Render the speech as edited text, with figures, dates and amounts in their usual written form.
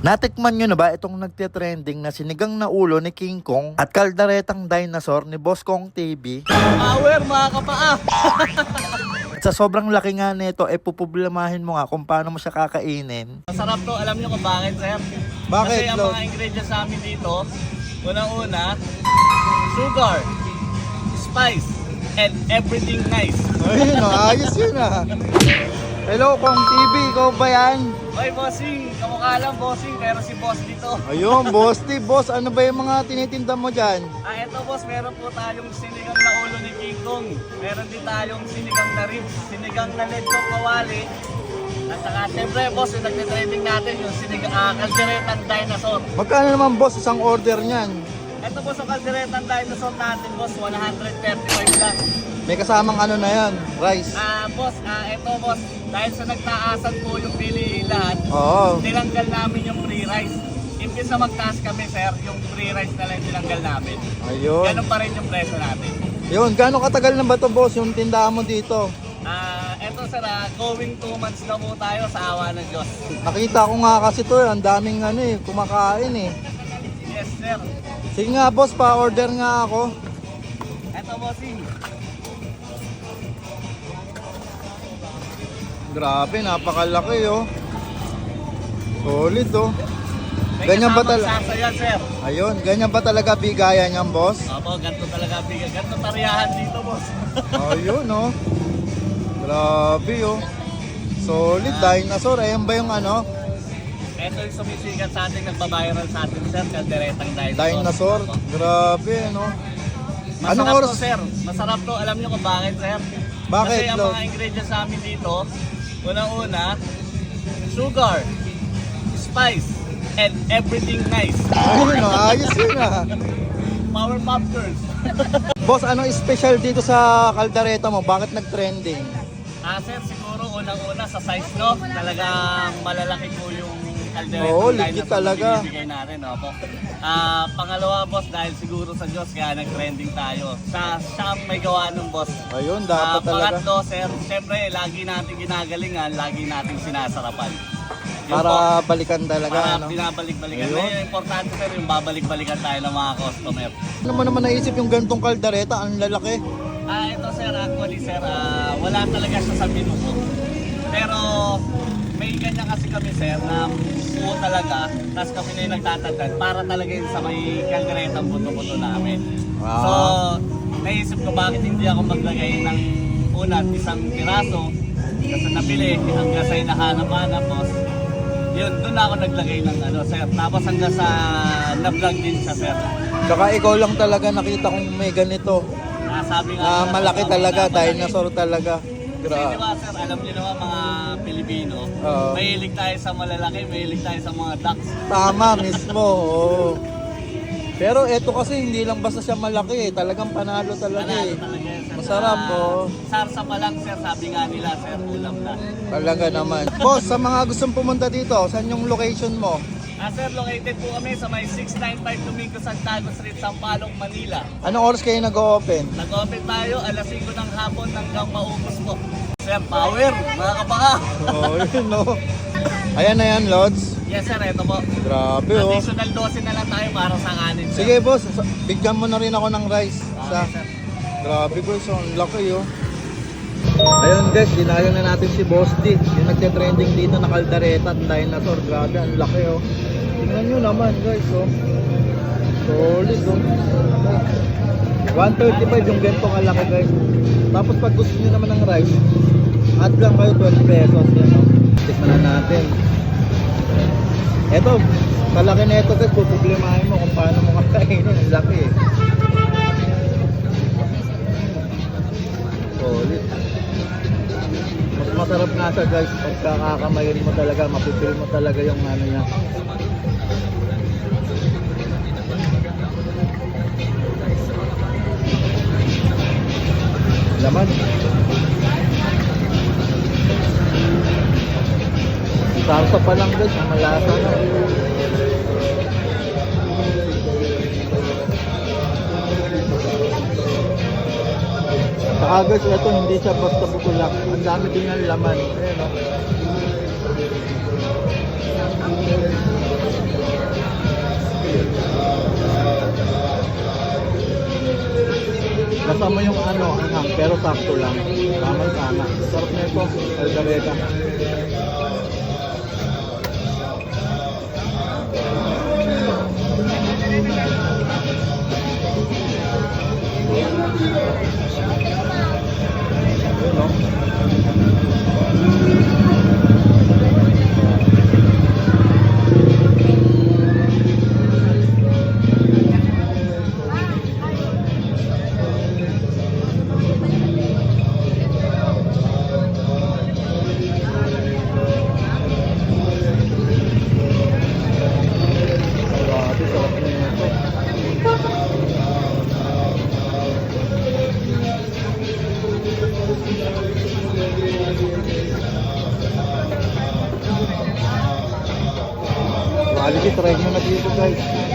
Natikman nyo na ba itong nagtitrending na sinigang na ulo ni King Kong at kaldaretang dinosaur ni Boss Kong TV? Power mga kapaa! At sa sobrang laki nga nito, puproblemahin mo nga kung paano mo siya kakainin. Masarap to, alam nyo kung bakit, sir? Bakit, Kasi ang Lord? mga ingredients namin dito, unang-una, sugar, spice, and everything nice. Ayun o, ayos yun ah. Hello Kong TV, ikaw ba yan? Hoy, bossing! Kamukha lang, bossing, pero si boss dito. Ayun, Boss T, boss, ano ba yung mga tinitinda mo dyan? Eto boss, meron po tayong sinigang na ulo ni King Kong. Meron din tayong sinigang na ribs, sinigang na lechong kawali. At saka, syempre boss, yung nagtitrending natin, yung kalderetang dinosaur. Magkano naman boss isang order niyan? Ito boss, ang kalderetang dinosaur natin boss, 135 lang. May kasamang ano na yan, rice. Boss, ito boss, dahil sa nagtaasan po yung pili lahat, Oo. tinanggal namin yung free rice. Imbis na magtaas kami sir, yung free rice na lang tinanggal namin. Ayun. Ganun pa rin yung presyo natin. Yun, gaano katagal na ba to boss yung tindahan mo dito? Ito sir, going 2 months na po tayo sa awa ng Diyos. Nakita ko nga kasi to, ang daming kumakain eh. Yes sir. Sige nga boss, pa-order nga ako. Ito bossing. Grabe, napakalaki oh. Solid oh. May Ganyan ba kasamang talaga? sasayan sir. Ayun, ganyan ba talaga bigayan niyang boss? Opo, ganito talaga bigay. Ganito tariyahan dito boss. Ayun oh. Grabe oh. Solid dinosaur, ayun ba yung ano? Ito yung sumisikat sa ating nagbabiral sa atin sir, kalderetang dinosaur. Dinosaur, Opo. grabe ano. Masarap Anong oras? to sir, masarap to. Alam nyo kung bakit sir? Bakit, Kasi ang Lord? mga ingredients namin dito, unang-una, sugar, spice, and everything nice. Ayun oh, ayos yun ah. Power Pop Girls. Boss, anong special dito sa kaldereta mo? Bakit nag-trending? Sir, siguro unang-una sa size no, talagang malalaki po yung kaldereta. Oo, legit talaga. Binibigay natin, opo. Pangalawa boss, dahil siguro sa Diyos kaya nag-trending tayo. Siya ang may gawa ng boss. Ayun, dapat talaga. Pangatlo sir, siyempre lagi natin ginagalingan, lagi natin sinasarapan. Yun Para po, balikan talaga, para ano? binabalik-balikan. Ayun. Yung importante sir, yung babalik-balikan tayo ng mga customer. Ano mo naman naisip yung gantong kaldereta? Ang lalaki. Ito sir, actually sir, wala talaga siya sa menu ko. Pero may ganyan kasi kami sir na buo talaga, tapos kami na yung nagtatagdan para talaga yun sa may kalderetang buto-buto namin. So, naisip ko bakit hindi ako maglagay ng isang piraso, kasi nabili, hanggang sa hinahanap-hanap boss. Yun, doon ako naglagay ng sir. Tapos hanggang sa na-vlog din siya sir. Saka ikaw lang talaga nakita kong may ganito. Sabi nga, Malaki talaga, dinosaur talaga. Kasi di ba sir, alam niyo naman mga Pilipino, Oo. mahilig tayo sa malalaki, mahilig tayo sa mga ducks. Tama mismo, oo. Pero eto kasi hindi lang basta siya malaki talagang panalo talaga Panalo eh. talaga yan, sir. Masarap, oo. Sarsa pa lang sir, sabi nga nila sir, ulam na. Talaga naman. Boss, sa mga gustong pumunta dito, saan yung location mo? Sir, located po kami sa may 695 Domingo Santiago Street, Sampaloc, Manila. Anong oras kayo nag-open? Nag-open tayo alas 5 ng hapon hanggang maubos po. Sir, power, mga kabaka. Oo, yun no. Ayan na yan, Lods. Yes sir, ito po. Grabe oh. Additional 12 na lang tayo para sa kanin sir. Sige boss, bigyan mo na rin ako ng rice. Sa... Okay, sir. Grabe boys, ang laki oh. Ayun guys, dinayo na natin si Boss D. Yung nagte-trending dito na kaldereta at dinosaur. Grabe, ang laki oh. Tingnan nyo naman guys oh. Solid oh. 135 yung ganito kalaki guys. Tapos pag gusto nyo naman ng rice, add lang kayo 12 pesos. Yan oh. Tikman na natin. Eto, kalaki na ito guys, puproblemahin mo kung paano mo kakainin. Ang laki eh. Solid. Mas masarap nga siya guys, pagka kakamayin mo talaga, mapipil mo talaga yung ano niya. Laman. Sarsa pa lang guys, ang malasa na. Saka guys, ito hindi siya basta butulak. Ang dami din ng laman. Ayan o. pero sakto lang. Tama-tama. Sarap na ito, kaldereta. Yun, no? Grabe, sarap na ito. Quality, try nyo na dito guys.